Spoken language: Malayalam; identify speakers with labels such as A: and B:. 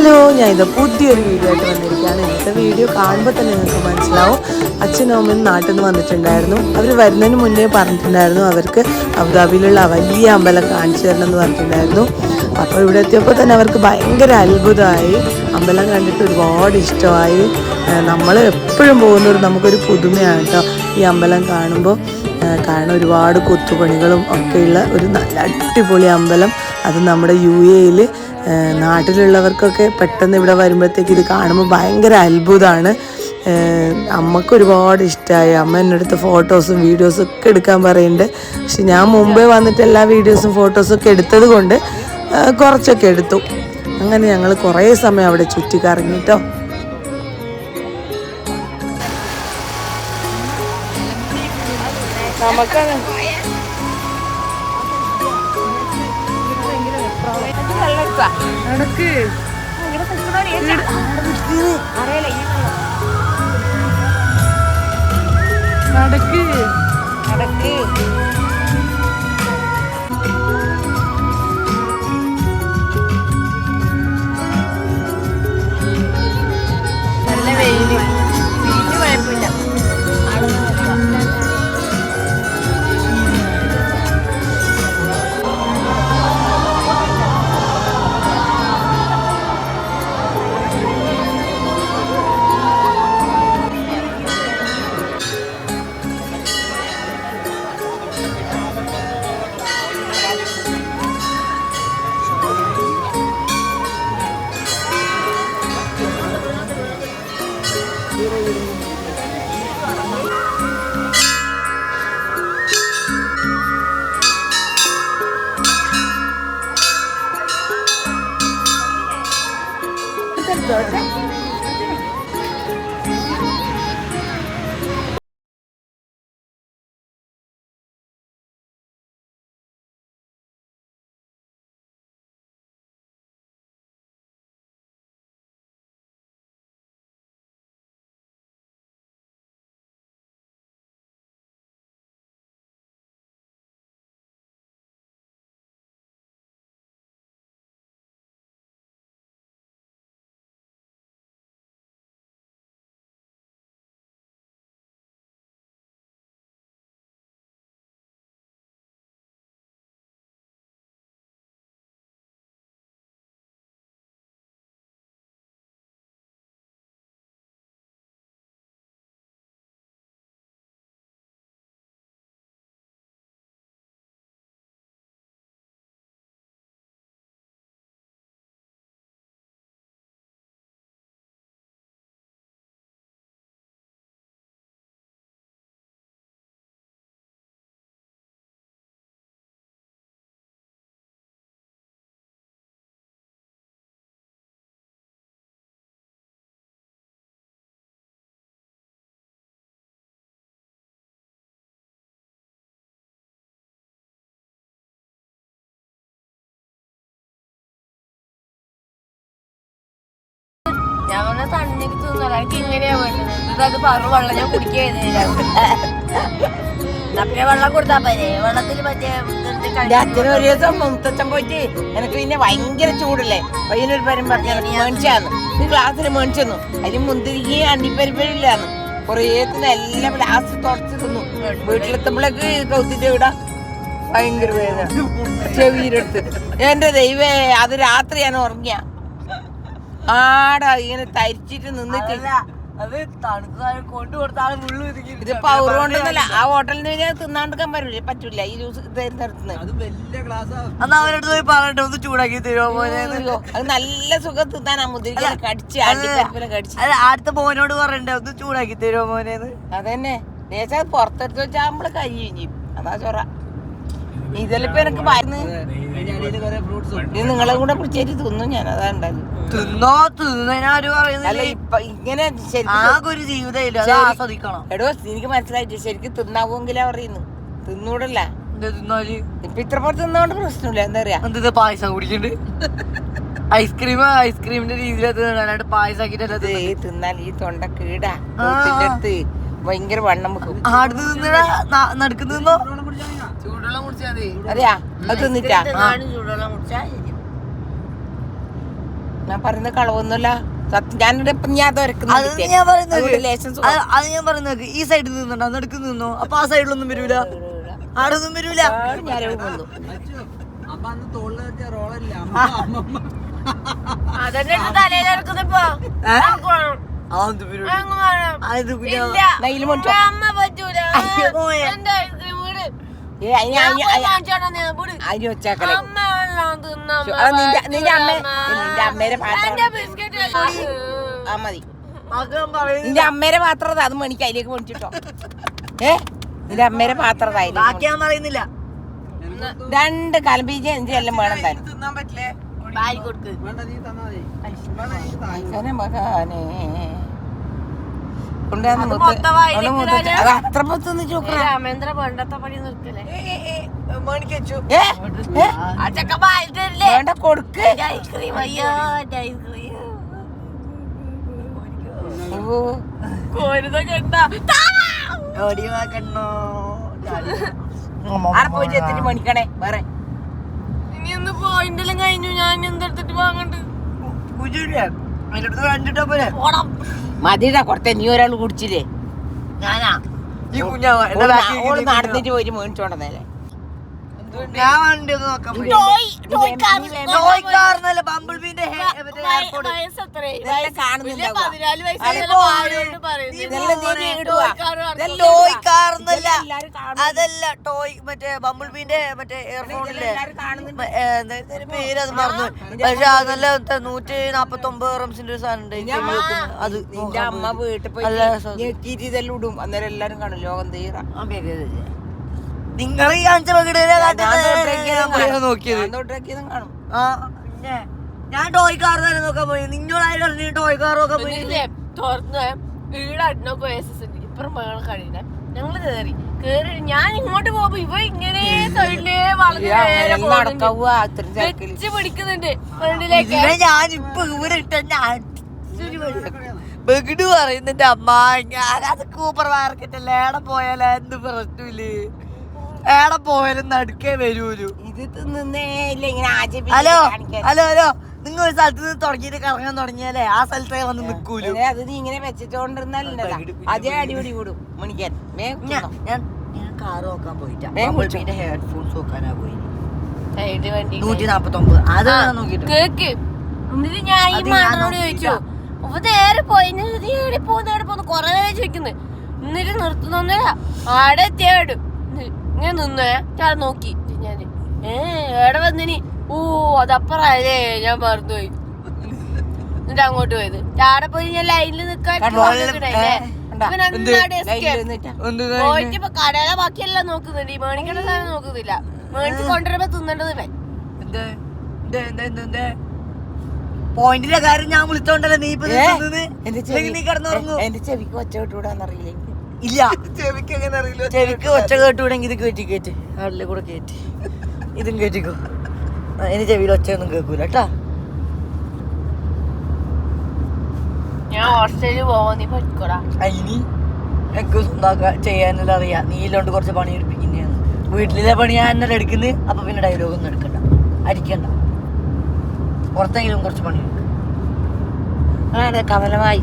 A: ഹലോ, ഞാൻ ഇത് പുതിയൊരു വീഡിയോ ആയിട്ട് വന്നിരിക്കുകയാണ്. ഇന്നത്തെ വീഡിയോ കാണുമ്പോൾ തന്നെ നിങ്ങൾക്ക് മനസ്സിലാവും. അച്ഛനും അമ്മയും നാട്ടിൽ നിന്ന് വന്നിട്ടുണ്ടായിരുന്നു. അവർ വരുന്നതിന് മുന്നേ പറഞ്ഞിട്ടുണ്ടായിരുന്നു അവർക്ക് അബുദാബിയിലുള്ള വലിയ അമ്പലം കാണിച്ചു തരണം എന്ന് പറഞ്ഞിട്ടുണ്ടായിരുന്നു. അപ്പോൾ ഇവിടെ എത്തിയപ്പോൾ തന്നെ അവർക്ക് ഭയങ്കര അത്ഭുതമായി. അമ്പലം കണ്ടിട്ട് ഒരുപാട് ഇഷ്ടമായി. നമ്മൾ എപ്പോഴും പോകുന്നൊരു നമുക്കൊരു പുതുമയാണ് കേട്ടോ ഈ അമ്പലം കാണുമ്പോൾ. കാരണം ഒരുപാട് കൊത്തുപണികളും ഒക്കെയുള്ള ഒരു നല്ല അടിപൊളി അമ്പലം. അത് നമ്മുടെ UAE നാട്ടിലുള്ളവർക്കൊക്കെ പെട്ടെന്ന് ഇവിടെ വരുമ്പോഴത്തേക്ക് ഇത് കാണുമ്പോൾ ഭയങ്കര അത്ഭുതമാണ്. അമ്മക്ക് ഒരുപാട് ഇഷ്ടമായി. അമ്മ എന്നടുത്ത് ഫോട്ടോസും വീഡിയോസും ഒക്കെ എടുക്കാൻ പറയുന്നുണ്ട്. പക്ഷെ ഞാൻ മുമ്പേ വന്നിട്ട് എല്ലാ വീഡിയോസും ഫോട്ടോസൊക്കെ എടുത്തത് കൊണ്ട് കുറച്ചൊക്കെ എടുത്തു. അങ്ങനെ ഞങ്ങൾ കുറേ സമയം അവിടെ ചുറ്റിക്കറങ്ങിട്ടോ. നമുക്കാണ് നടക്ക് നടക്ക് നടക്ക്. നല്ല വെയില്, വീട്ടിൽ കുഴപ്പമില്ല. ഞാൻ പറഞ്ഞ തണ്ണിക്ക് തിന്നല, എനിക്ക് ഇങ്ങനെയാ വേണ്ടത്. അത് പറഞ്ഞു വെള്ളം ഞാൻ കുടിക്കുകയായിരുന്നു. പിന്നെ വെള്ളം കൊടുത്താ പോരെ, വെള്ളത്തിൽ മറ്റേ
B: അച്ഛനും ഒരു ദിവസം മുത്തച്ഛൻ പോയിട്ട് എനിക്ക് പിന്നെ ഭയങ്കര ചൂടല്ലേ, പയ്യനൊരു പരം പറഞ്ഞ മേടിച്ചാന്ന് ഈ ക്ലാസ്സിൽ മേടിച്ചെന്നു. അതിന് മുന്തിരിക്ക് അണ്ടിപ്പരിപ്പില്ലാന്ന് കുറേ എല്ലാം ലാസ്റ്റ് തുടച്ച് തിന്നു. വീട്ടിലെത്തുമ്പോഴേക്ക് കൗത്തിട്ട് വിടാ ഭയങ്കര വേദന ചെവിയിലെടുത്ത്. എന്റെ ദൈവേ, അത് രാത്രി ഞാൻ ഉറങ്ങിയ ആടാ ഇങ്ങനെ തരിച്ചിട്ട് നിന്നിട്ട്. ഇതിപ്പോ അവരുകൊണ്ടൊന്നല്ല, ആ ഹോട്ടലിൽ നിന്ന് തിന്നാണ്ടിക്കാൻ പറ്റൂല ഈ ജ്യൂസ് തരുന്നിടത്തുനിന്ന്.
A: ചൂടാക്കി തരുമോ?
B: അത് നല്ല സുഖം തിന്നാനാ. മുന്തിരിക്ക കടിച്ച് അണ്ടിപ്പരിപ്പിലും കടിച്ച്.
A: അടുത്ത മോനോട് പറയണ്ടേ ഒന്ന് ചൂടാക്കി തരുമോ മോനേന്ന്?
B: അതന്നെ ദേശം അത് പുറത്തെടുത്ത് വെച്ചാൽ നമ്മള് കൈ കഴിഞ്ഞു. അതാ ചൊറ. ഇതിലിപ്പോ എനിക്ക് മരുന്ന് നിങ്ങളെ കൂടെ പിടിച്ചേരി തിന്നും ഞാൻ. അതാ ഉണ്ടാകും.
A: തിന്നോ തിന്നാര് പറയുന്നില്ല.
B: ഇപ്പൊ ഇങ്ങനെ
A: ഒരു ജീവിതം ആസ്വദിക്കണം.
B: എടോ, എനിക്ക് മനസ്സിലായിട്ട് ശരിക്കും തിന്നാവെങ്കിലാ പറയുന്നു. തിന്നൂടല്ല ഇപ്പൊ ഇത്ര പുറത്ത് തിന്നോണ്ട് പ്രശ്നമില്ല. എന്താ പറയാ,
A: എന്താ പായസം കുടിക്കണ്ട് ഐസ്ക്രീമിന്റെ രീതിയിൽ പായസം ആക്കിട്ടല്ലേ
B: തിന്നാൽ ഈ തൊണ്ട കീടാ. ഭയങ്കര വണ്ണം വെക്കും.
A: നടക്കുന്നോ
C: ചൂടുവെള്ളം കുടിച്ചാൽ മതി.
B: അതെയാ, അത് തിന്നിട്ടാ
A: ചൂടുവെള്ളം കുടിച്ചാ
B: ഞാൻ പറയുന്നത് കളവൊന്നുമല്ല സത്യം. ഞാനിവിടെ ഇപ്പം ഞാൻ
D: അത് ഞാൻ പറയുന്നത് ഈ സൈഡിൽ നിന്നുണ്ടോ നടുക്ക് നിന്നോ അപ്പൊ ആ സൈഡിലൊന്നും വരൂല, ആടൊന്നും വരൂല.
B: അതിന് വെച്ചാക്കല നിന്റെ അമ്മേരെ പാത്രം മതി. നിന്റെ അമ്മേരെ പാത്രം അത് മണിക്ക് അതിലേക്ക് മേടിച്ചിട്ടോ. നിന്റെ അമ്മേരെ പാത്രം
D: ഞാൻ പറയുന്നില്ല.
B: 2 കലമ്പീജ് എല്ലാം വേണം താനും. അത്ര പൊത്തുന്ന ചോക്കറ വേണ്ട കൊടുക്ക്. പോയിട്ട് എത്തിട്ട് മണിക്കണേ വേറെ
C: ഇനി പോയിന്റെല്ലാം കഴിഞ്ഞു. ഞാൻ എന്തെടുത്തിട്ട് വാങ്ങണ്ട്?
B: മതിടാ കൊടുത്തേ. നീ ഒരാൾ കുടിച്ചില്ലേ?
D: ഞാനാ ഈ
B: ഓള് നടന്നിട്ട് പോയിട്ട് മേടിച്ചോണ്ടല്ലേ.
D: ഞാൻ വണ്ടി ഒന്ന് നോക്കാൻ പോയി. ബംബിൾബീന്റെ അതല്ല ടോയ് മറ്റേ ബംബിൾബീന്റെ മറ്റേ എയർഫോണില്ലേ പേരത് മറന്നു. പക്ഷെ അത് നല്ല 149 റംസിന്റെ ഒരു സാധനം ഉണ്ട്. അത്
B: നിന്റെ അമ്മ വീട്ടിൽ പോയി ഞെക്കിയിട്ട് ഇതെല്ലാം ഇടും. അന്നേരം എല്ലാരും കാണും. ലോകം തീരാ
D: നിങ്ങൾ ഈ കാണിച്ച
B: കാണും.
D: ഞാൻ ടോയ് കാർ തന്നെ നോക്കാൻ പോയി. നിങ്ങളായി ടോയ് കാർ നോക്കാൻ പോയി.
C: തുറന്ന് ഈടോ ഇപ്പുറം മേള കഴിയുന്ന ഞങ്ങള് കേറി ഞാൻ ഇങ്ങോട്ട് പോകുമ്പോ ഇവ ഇങ്ങനെ സൈഡിലേ വെച്ച് പിടിക്കുന്നുണ്ട് ഫ്രണ്ടിലേക്ക്.
D: ഞാനിപ്പൊ ഇവിടെ ഇട്ട ബഗിഡ് പറയുന്നുണ്ട് അമ്മ ഞാനത് സൂപ്പർ മാർക്കറ്റല്ലേ ഏടെ പോയാലോ എന്ത് പ്രശ്നമില്ലേ, ഏടെ പോയാലും നടുക്കേ വരൂലു.
B: ഇത് നിന്നേ ഇല്ല ഇങ്ങനെ
D: ഹലോ ഹലോ ഹലോ നിങ്ങൾ ഒരു സ്ഥലത്ത് നിന്ന് തുടങ്ങിയിട്ട് കറങ്ങാൻ തുടങ്ങിയാലേ ആ സ്ഥലത്തേ വന്ന് നിൽക്കൂലു.
B: അത് നീ ഇങ്ങനെ വെച്ചിട്ടോണ്ടിരുന്നാലേ അതേ അടിപൊളി കൂടും മണിക്കാൻ.
D: ഞാൻ കാറ് നോക്കാൻ പോയിട്ടാ ഹെഡ്ഫോൺസ് നോക്കാനാ പോയി. 149 അത് നോക്കിട്ട്
C: കേക്ക്. എന്നിട്ട് ഞാൻ ഈ മാനോട് ചോദിച്ചു അപ്പൊ നേരെ പോയി എവിടെ പോകുന്ന കൊറേ നേരം ചോദിക്കുന്നത്. എന്നിട്ട് നിർത്തുന്നൊന്നുമില്ല. ആടെ എത്തിയാടും ഇങ്ങനെ നിന്നേ ഞാൻ നോക്കി. ഞാന് എവിടെ വന്നിനി ഓ അതപ്പറല്ലേ ഞാൻ മറന്നുപോയി. എന്നിട്ട് അങ്ങോട്ട് പോയത് ആടെ പോയി ഞാൻ ലൈനിൽ നിക്കാൻ പോയിട്ട് ഇപ്പൊ കടയുടെ ബാക്കിയെല്ലാം നോക്കുന്നുണ്ട്. ഈ മേണിക്കണ സാധനം നോക്കുന്നില്ല. മേടിച്ച് കൊണ്ടുവരുമ്പോ തിന്നേണ്ടത്
D: പോയിന്റിന്റെ കാര്യം ഞാൻ വിളിച്ചോണ്ടല്ലേ നീ നീ കിടന്നുറങ്ങു.
B: എന്റെ ചെവിക്ക് ഒച്ച വിട്ടുകൂടാന്നറിയില്ല.
D: ഇല്ല ചെവിക്ക് എങ്ങനെ അറിയില്ല. ചെവിക്ക് ഒച്ച കേട്ടുകൂടെങ്കിൽ ഇത് കേറ്റി കേറ്റ് ആടിലെ കൂടെ കേറ്റി ഇതും കേറ്റിക്കോ. ഇനി ചെവിയിൽ ഒച്ചയൊന്നും കേൾക്കൂല കേട്ടാ.
C: ഞാൻ ഹോസ്റ്റലിൽ പോവാ നീ പഠിക്കോടാ.
D: ഇനി എനിക്ക് സ്വന്തം ചെയ്യാനെല്ലാം അറിയാം. നീ ഇല്ലോണ്ട് കുറച്ച് പണി എടുപ്പിക്കുന്നതാണ്. വീട്ടിലെ പണി ഞാൻ എന്നെ എടുക്കുന്നത്. അപ്പൊ പിന്നെ ഡയലോഗൊന്നും എടുക്കണ്ട, അടിക്കണ്ട. പുറത്തെങ്കിലും കുറച്ച് പണി എടുക്കും.
B: കമലമായി